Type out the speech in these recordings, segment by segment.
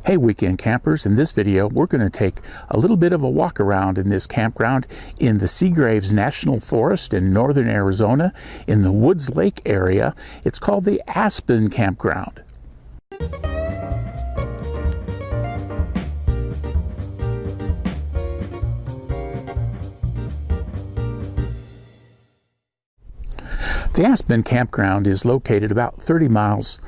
Hey weekend campers, in this video we're going to take a little bit of a walk around in this campground in the Sitgreaves National Forest in northern Arizona in the Woods Lake area. It's called the Aspen Campground. The Aspen Campground is located about 30 miles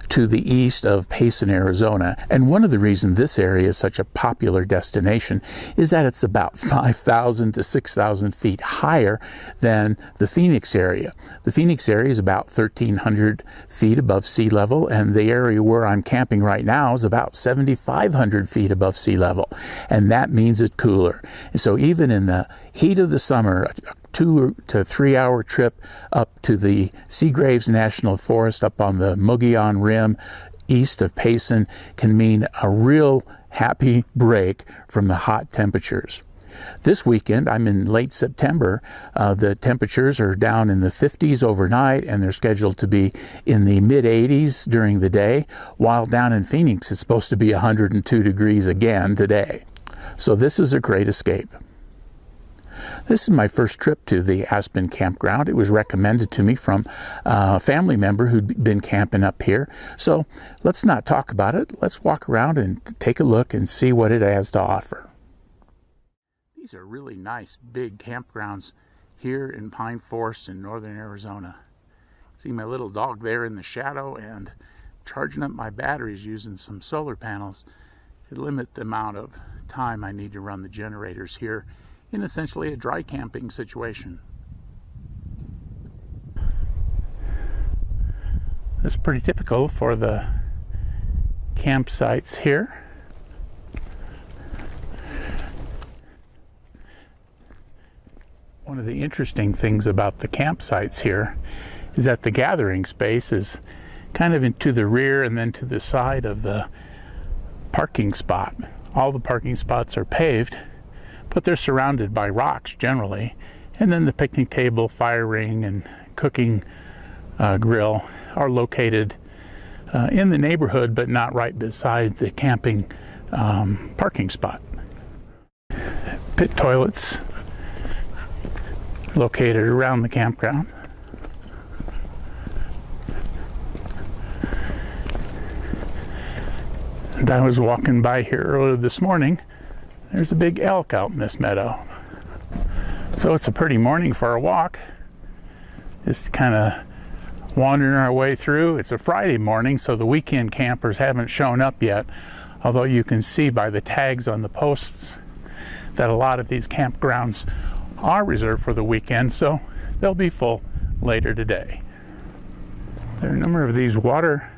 to the east of Payson, Arizona, and one of the reasons this area is such a popular destination is that it's about 5,000 to 6,000 feet higher than the Phoenix area. The Phoenix area is about 1,300 feet above sea level, and the area where I'm camping right now is about 7,500 feet above sea level, and that means it's cooler. And so even in the heat of the summer, a 2 to 3 hour trip up to the Sitgreaves National Forest up on the Mogollon Rim east of Payson can mean a real happy break from the hot temperatures. This weekend, I'm in late September, the temperatures are down in the 50s overnight, and they're scheduled to be in the mid-80s during the day, while down in Phoenix it's supposed to be 102 degrees again today. So this is a great escape. This is my first trip to the Aspen Campground. It was recommended to me from a family member who'd been camping up here. So let's not talk about it. Let's walk around and take a look and see what it has to offer. These are really nice big campgrounds here in Pine Forest in northern Arizona. See my little dog there in the shadow, and charging up my batteries using some solar panels to limit the amount of time I need to run the generators here in essentially a dry camping situation. That's pretty typical for the campsites here. One of the interesting things about the campsites here is that the gathering space is kind of to the rear and then to the side of the parking spot. All the parking spots are paved, but they're surrounded by rocks generally, and then the picnic table, fire ring, and cooking grill are located in the neighborhood, but not right beside the camping parking spot. Pit toilets located around the campground. And I was walking by here earlier this morning. There's a big elk out in this meadow. So it's a pretty morning for a walk. Just kind of wandering our way through. It's a Friday morning, so the weekend campers haven't shown up yet, although you can see by the tags on the posts that a lot of these campgrounds are reserved for the weekend, so they'll be full later today. There are a number of these water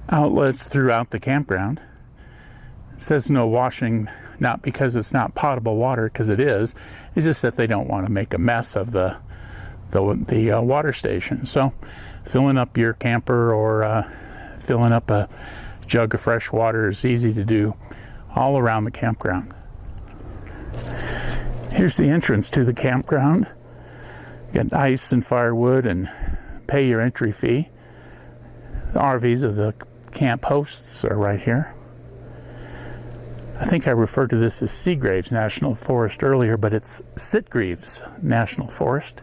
outlets throughout the campground. It says no washing, not because it's not potable water, because it is. It's just that they don't want to make a mess of the water station. So filling up your camper or filling up a jug of fresh water is easy to do all around the campground. Here's the entrance to the campground. You got ice and firewood and pay your entry fee. The RVs of the camp hosts are right here. I think I referred to this as Sitgreaves National Forest earlier, but it's Sitgreaves National Forest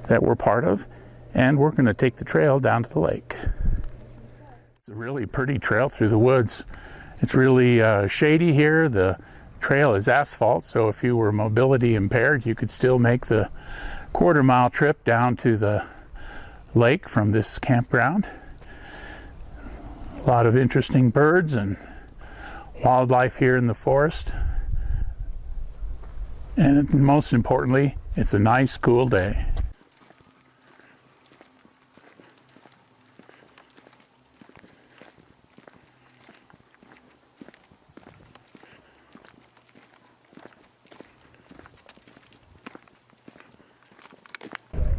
that we're part of, and we're going to take the trail down to the lake. It's a really pretty trail through the woods. It's really shady here. The trail is asphalt, so if you were mobility impaired, you could still make the quarter-mile trip down to the lake from this campground. A lot of interesting birds and wildlife here in the forest, and most importantly, it's a nice cool day.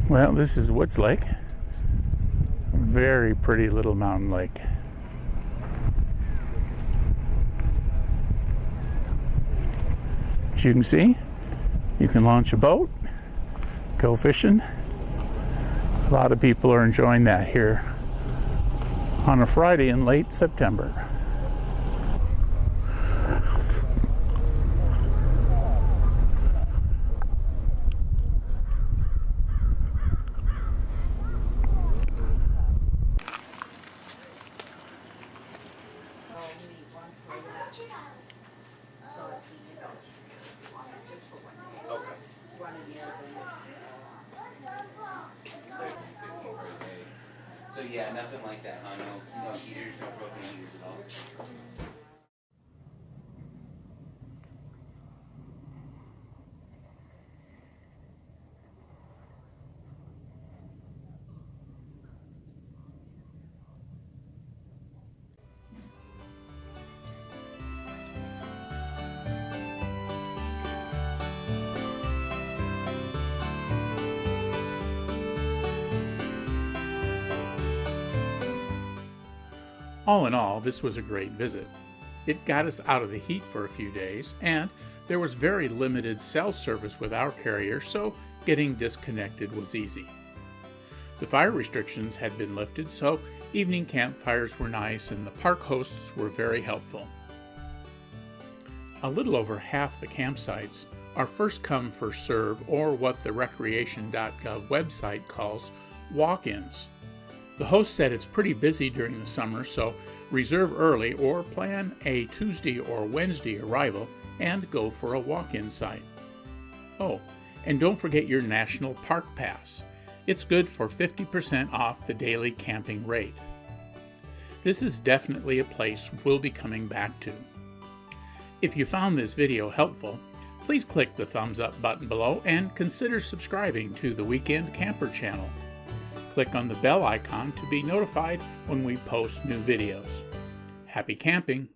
Well, this is Woods Lake, a very pretty little mountain lake. As you can see, you can launch a boat, go fishing. A lot of people are enjoying that here on a Friday in late September. we need one for that. So it's, just for 1 day. Okay. One in the other one is, 15 per day. So yeah, nothing like that, huh? No heaters, no propane heaters at all. All in all, this was a great visit. It got us out of the heat for a few days, and there was very limited cell service with our carrier, so getting disconnected was easy. The fire restrictions had been lifted, so evening campfires were nice and the park hosts were very helpful. A little over half the campsites are first come, first serve, or what the recreation.gov website calls walk-ins. The host said it's pretty busy during the summer, so reserve early or plan a Tuesday or Wednesday arrival and go for a walk-in site. Oh, and don't forget your National Park Pass. It's good for 50% off the daily camping rate. This is definitely a place we'll be coming back to. If you found this video helpful, please click the thumbs up button below and consider subscribing to the Weekend Camper channel. Click on the bell icon to be notified when we post new videos. Happy camping!